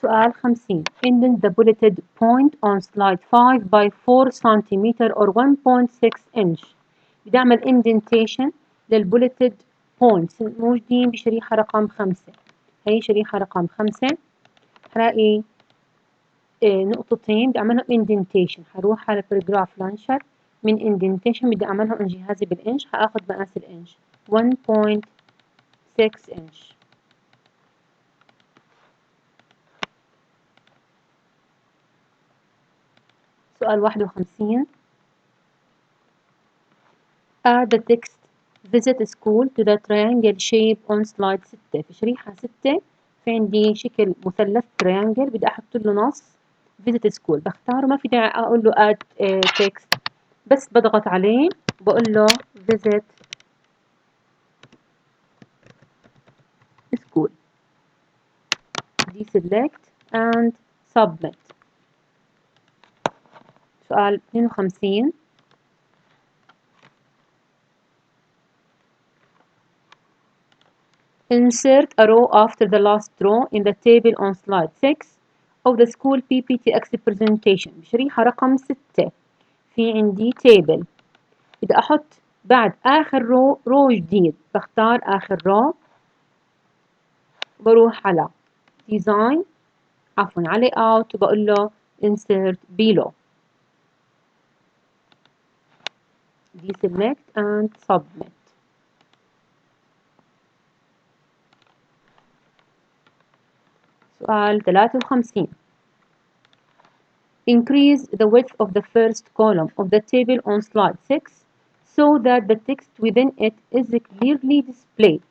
سؤال 50. Indent the bulleted point on slide 5 by 4 cm or 1.6 inch. بدي أعمل indentation للبوليتد points موجودين بشريحة رقم 5. هي شريحة رقم 5 هلاقي نقطتين بدي أعملهم indentation. هروح على paragraph launcher من indentation بدي أعملهم جهازي بالإنش. هآخذ مقاس الإنش 1.6 inch. سؤال 51. Add the text visit school to the triangle shape on slide 6. في شريحة 6 في عندي شكل مثلث triangle بدي أحط له نص visit school. بختاره ما في داعي أقول له add text، بس بضغط عليه بقول له visit school. deselect and submit. سؤال 52. Insert a row after the last row in the table on slide 6 of the school PPTX presentation. بشريحة رقم 6 في عندي table بدي أحط بعد آخر رو جديد. بختار آخر رو بروح على design على layout وبقول له insert below. deselect and submit. سؤال 53. Increase the width of the first column of the table on slide 6 so that the text within it is clearly displayed.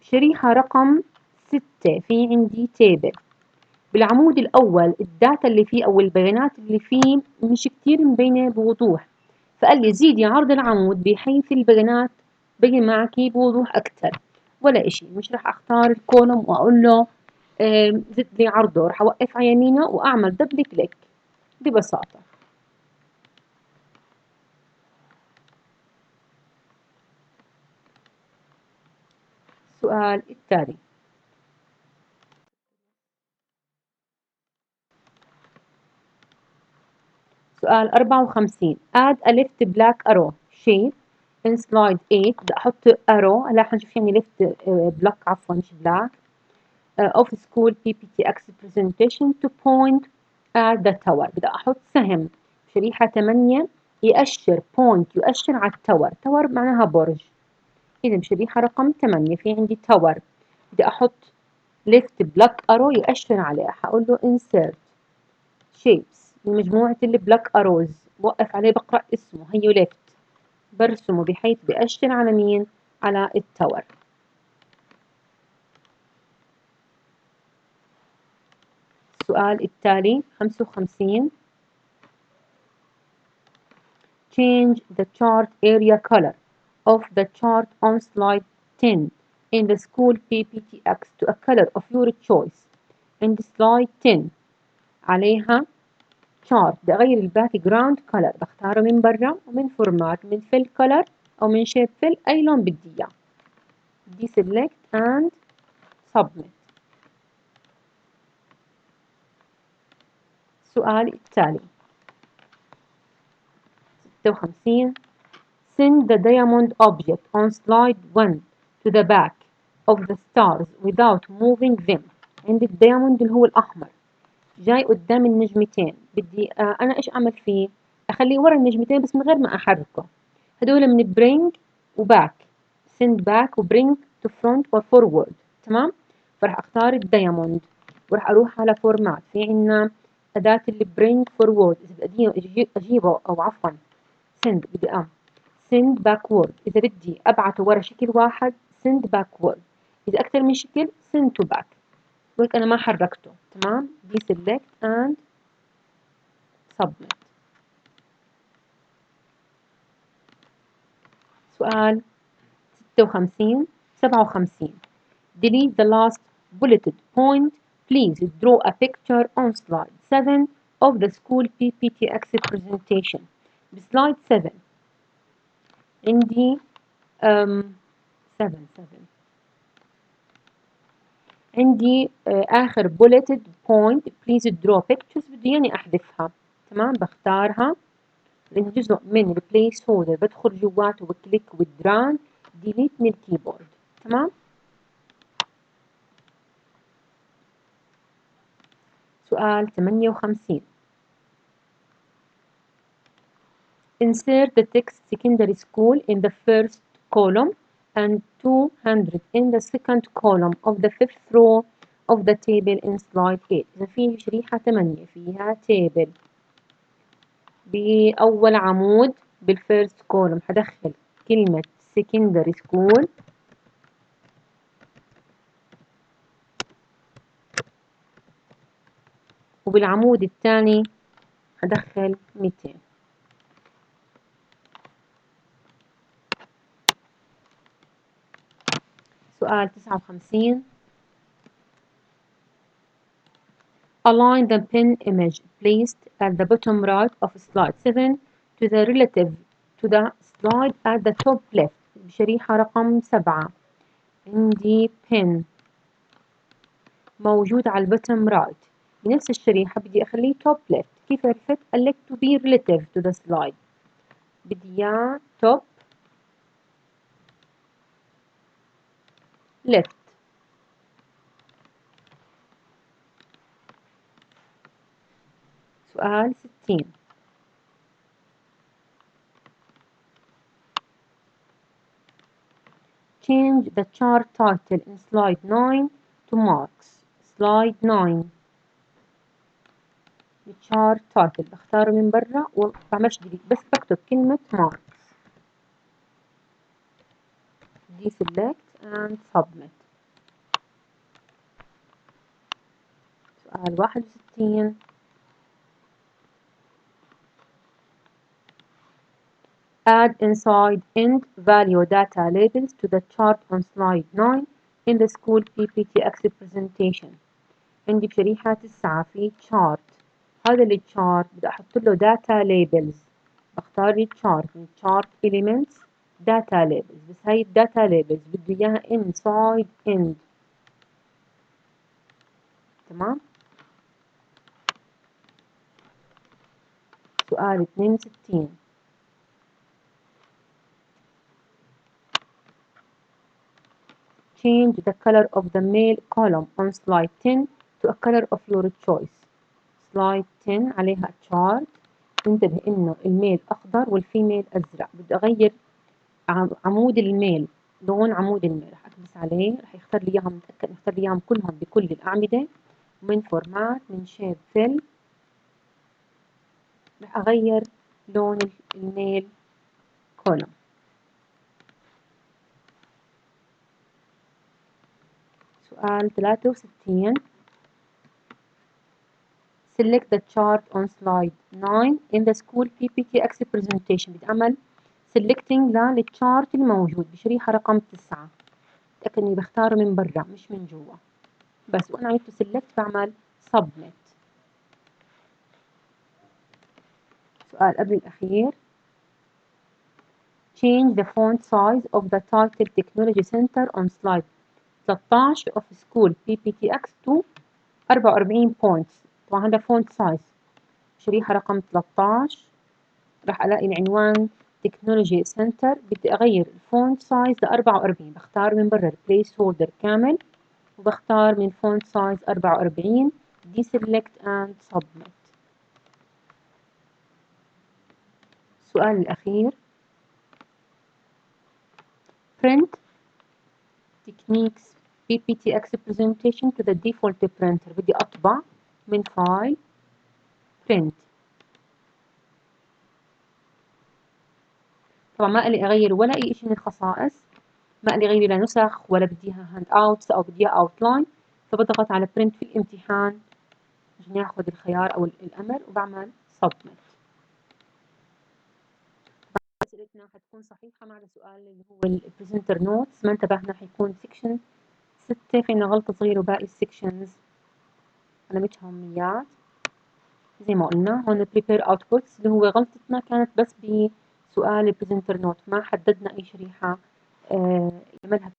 شريحة رقم 6 في عندي table. بالعمود الأول الداتا اللي فيه أو البيانات اللي فيه مش كتير مبينة بوضوح، فقال لي زيدي عرض العمود بحيث البيانات بين معك بوضوح أكتر. ولا إشي، مش رح أختار الكولوم وأقول له زد لي عرضه. رح أوقف على يمينه وأعمل دبل كليك ببساطة. السؤال التالي. سؤال 54. add a left black arrow shape in slide 8. بدي أحط arrow. هلا حنشوف يعني left black عفوا مش black of school PPTX presentation to point at the tower. بدي أحط سهم شريحة 8 يأشر point يؤشر على التاور. تاور معناها برج. إذا بشريحة رقم 8 في عندي تاور بدي أحط left black arrow يؤشر عليه. حقول له insert shapes من مجموعة البلاك أروز. بوقف عليه بقرأ اسمه هيو left برسمه بحيث بأشر على مين؟ على التاور. السؤال التالي 55. Change the chart area color of the chart on slide 10 in the school PPTX to a color of your choice. عند slide 10 عليها chart بدي أغير الباك جراوند كلر. بختاره من برا ومن فورمات من fill color أو من shape fill أي لون بدي إياه. deselect and submit. السؤال التالي 56. Send the diamond object on slide 1 to the back of the stars without moving them. عندي الدايموند اللي هو الأحمر جاي قدام النجمتين. بدي أنا إيش أعمل فيه؟ أخليه ورا النجمتين بس من غير ما أحركه. هدول من bring و back. send back و bring to front و forward. تمام؟ فرح أختار الدايموند ورح أروح على فورمات. في عنا أداة اللي bring forward إذا بدي أجيبه أو عفوا send بدي send backward إذا بدي أبعته ورا شكل واحد send backward. إذا أكثر من شكل send to back. وهيك أنا ما حركته. تمام؟ deselect and submit. سؤال 57. delete the last bulleted point. Please draw a picture on slide 7 of the school PPTX presentation. بسلايد 7 عندي 7 عندي آخر bulleted point please draw pictures بدي يعني أحذفها. تمام، بختارها لأنه جزء من البليس هولدر، بدخل جواته وكليك ودراج ديليت من الكيبورد. تمام. سؤال 58. Insert the text secondary school in the first column and 200 in the second column of the fifth row of the table in slide 8. إذا في شريحة 8 فيها table بأول عمود بالفيرست كولوم هدخل كلمة secondary school وبالعمود الثاني هدخل 200. سؤال 59. Align the pin image placed at the bottom right of slide 7 to the relative to the slide at the top left. بشريحة رقم 7 عندي pin موجود على البوتم رايت بنفس الشريحة بدي أخليه top left. كيف عرفت؟ قال لك to be relative to the slide، بدي إياه top left. سؤال 60. Change the chart title in slide 9 to marks. slide 9 الchart title بختاره من برا وبعملش ديليت، بس بكتب كلمة marks. deselect and submit. سؤال 61. Add inside end value data labels to the chart on slide 9 in the school PPTX presentation. عندي بشريحة 9 في chart. هذا الchart بدي أحط له data labels. بختار لي chart من chart elements data labels، بس هاي data labels بدي إياها inside end. تمام. سؤال 62. Change the color of the male column on slide 10 to a color of your choice. slide 10 عليها chart. انتبه انه الميل اخضر والفيميل ازرق. بدي اغير عمود الميل، لون عمود الميل رح اكبس عليه، رح يختار لي اياهم، متاكد يختار لي اياهم كلهم بكل الاعمده. من فورمات من شيب فيل رح اغير لون الميل كولوم. سؤال 63. Select the chart on slide 9 in the school PPTX presentation. بدي أعمل selecting للchart الموجود بشريحة رقم 9. تأكد إني بختاره من برا مش من جوا، بس وأنا عملت select بعمل submit. سؤال قبل الأخير. Change the font size of the title Technology Center on slide 13 of school PPTX to 44 points. طبعا هذا font size شريحة رقم 13. راح ألاقي العنوان تكنولوجي سنتر، بدي أغير الفونت سايز ل 44. بختار من برا البليس هولدر كامل وبختار من فونت سايز 44 deselect and submit. السؤال الأخير. print techniques PPTX presentation to the default printer. بدي أطبع من فايل print. طبعا ما لي أغير ولا أي شيء من الخصائص، ما لي أغير لا نسخ ولا بديها هاند اوتس أو بديها اوتلاين، فبضغط على print في الامتحان عشان ياخذ الخيار أو الأمر وبعمل submit. أسئلتنا حتكون صحيحة ما عدا سؤال اللي هو البريزنتر نوتس ما انتبهنا، حيكون سكشن 6 فينا غلطة صغيرة وباقي السكشنز علامتها أميات زي ما قلنا. هون prepare outputs اللي هو غلطتنا كانت بس بسؤال البريزنتر نوت، ما حددنا أي شريحة يعملها